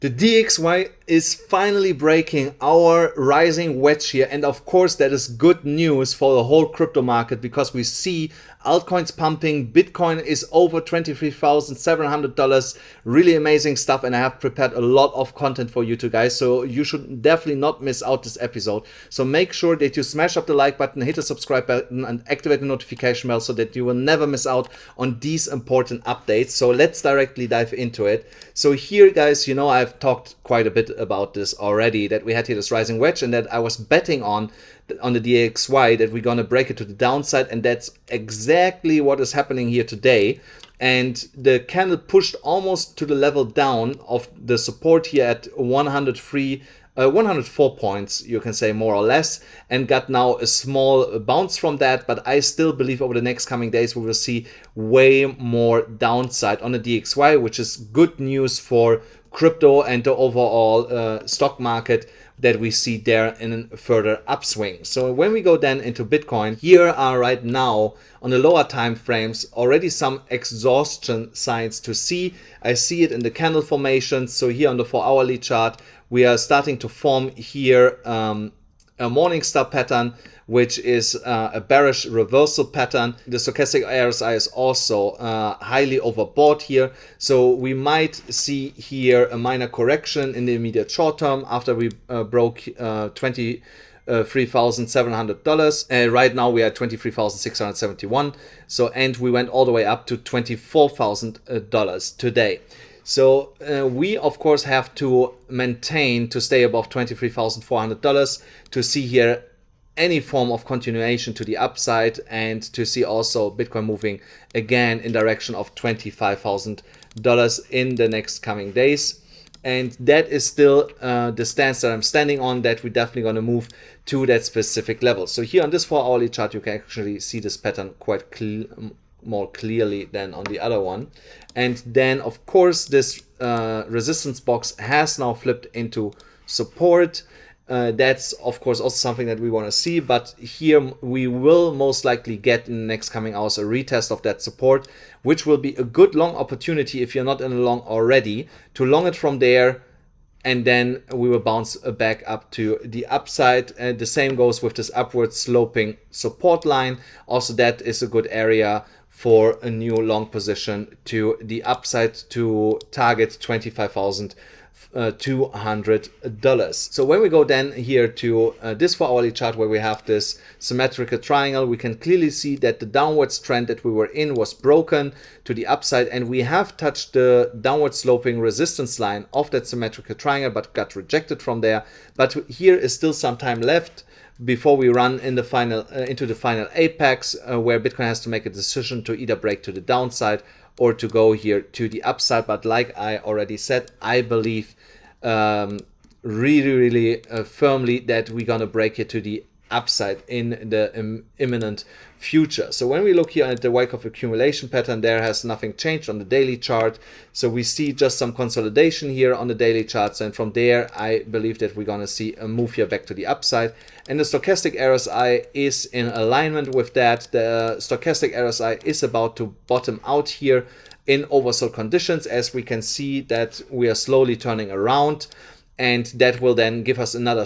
The DXY is finally breaking our rising wedge here, and of course that is good news for the whole crypto market because we see altcoins pumping. Bitcoin is over $23,700. Really amazing stuff, and I have prepared a lot of content for you two guys, so you should definitely not miss out this episode. So make sure that you smash up the like button, hit the subscribe button, and activate the notification bell so that you will never miss out on these important updates. So let's directly dive into it. So here, guys, you know, I've talked quite a bit about this already, that we had here this rising wedge and that I was betting on the DXY that we're gonna break it to the downside, and that's exactly what is happening here today. And the candle pushed almost to the level down of the support here at 104 points, you can say, more or less, and got now a small bounce from that. But I still believe over the next coming days we will see way more downside on the DXY, which is good news for crypto and the overall stock market, that we see there in a further upswing. So when we go then into Bitcoin, here are right now on the lower time frames already some exhaustion signs to see. I see it in the candle formations. So here on the 4-hourly chart, we are starting to form here a Morningstar pattern, which is a bearish reversal pattern. The stochastic RSI is also highly overbought here. So we might see here a minor correction in the immediate short term after we broke $23,700. Right now we are at $23,671. So, and we went all the way up to $24,000 today. So we of course have to maintain to stay above $23,400 to see here any form of continuation to the upside, and to see also Bitcoin moving again in direction of $25,000 in the next coming days. And that is still the stance that I'm standing on, that we're definitely going to move to that specific level. So here on this 4-hourly chart, you can actually see this pattern quite more clearly than on the other one. And then of course this resistance box has now flipped into support. That's of course also something that we want to see, but here we will most likely get in the next coming hours a retest of that support, which will be a good long opportunity if you're not in a long already, to long it from there, and then we will bounce back up to the upside. And the same goes with this upward sloping support line. Also that is a good area for a new long position to the upside to target $25,200. So when we go then here to this 4-hourly chart, where we have this symmetrical triangle, we can clearly see that the downwards trend that we were in was broken to the upside, and we have touched the downward sloping resistance line of that symmetrical triangle, but got rejected from there. But here is still some time left before we run in the final into the final apex, where Bitcoin has to make a decision to either break to the downside or to go here to the upside. But like I already said, I believe really firmly that we're gonna break it to the upside in the imminent future. So when we look here at the Wyckoff accumulation pattern, there has nothing changed on the daily chart. So we see just some consolidation here on the daily charts, and from there I believe that we're gonna see a move here back to the upside. And the stochastic RSI is in alignment with that. The stochastic RSI is about to bottom out here in oversold conditions, as we can see that we are slowly turning around, and that will then give us another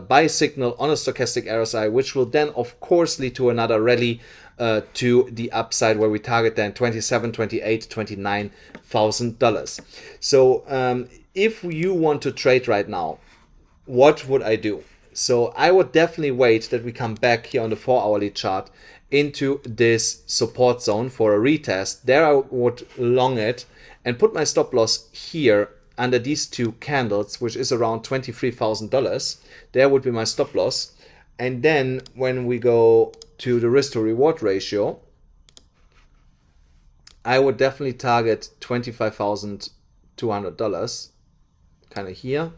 buy signal on a stochastic RSI, which will then of course lead to another rally to the upside, where we target then $27,000, $28,000, $29,000. So if you want to trade right now, what would I do? So I would definitely wait that we come back here on the 4-hourly chart into this support zone for a retest. There I would long it and put my stop loss here under these two candles, which is around $23,000. There would be my stop loss. And then when we go to the risk to reward ratio, I would definitely target $25,200 kind of here.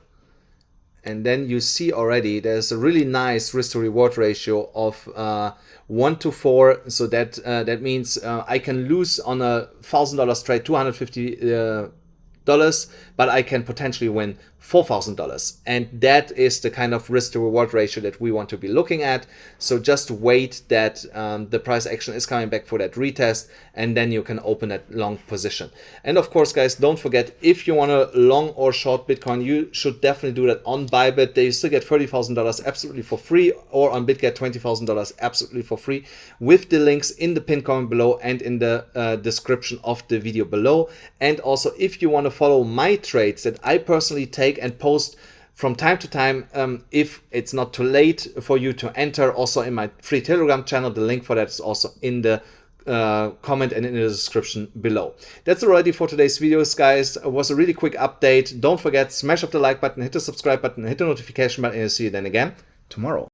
And then you see already there's a really nice risk to reward ratio of 1 to 4. So that that means I can lose on a $1,000 trade $250 but I can potentially win $4,000. And that is the kind of risk to reward ratio that we want to be looking at. So just wait that the price action is coming back for that retest, and then you can open that long position. And of course, guys, don't forget, if you want to long or short Bitcoin, you should definitely do that on BYBIT. They still get $30,000 absolutely for free, or on Bitget $20,000 absolutely for free, with the links in the pinned comment below and in the description of the video below. And also, if you want to follow my trades that I personally take and post from time to time, if it's not too late for you to enter, also in my free Telegram channel, the link for that is also in the comment and in the description below. That's already for today's videos, guys. It was a really quick update. Don't forget, smash up the like button, hit the subscribe button, hit the notification button, and I'll see you then again tomorrow.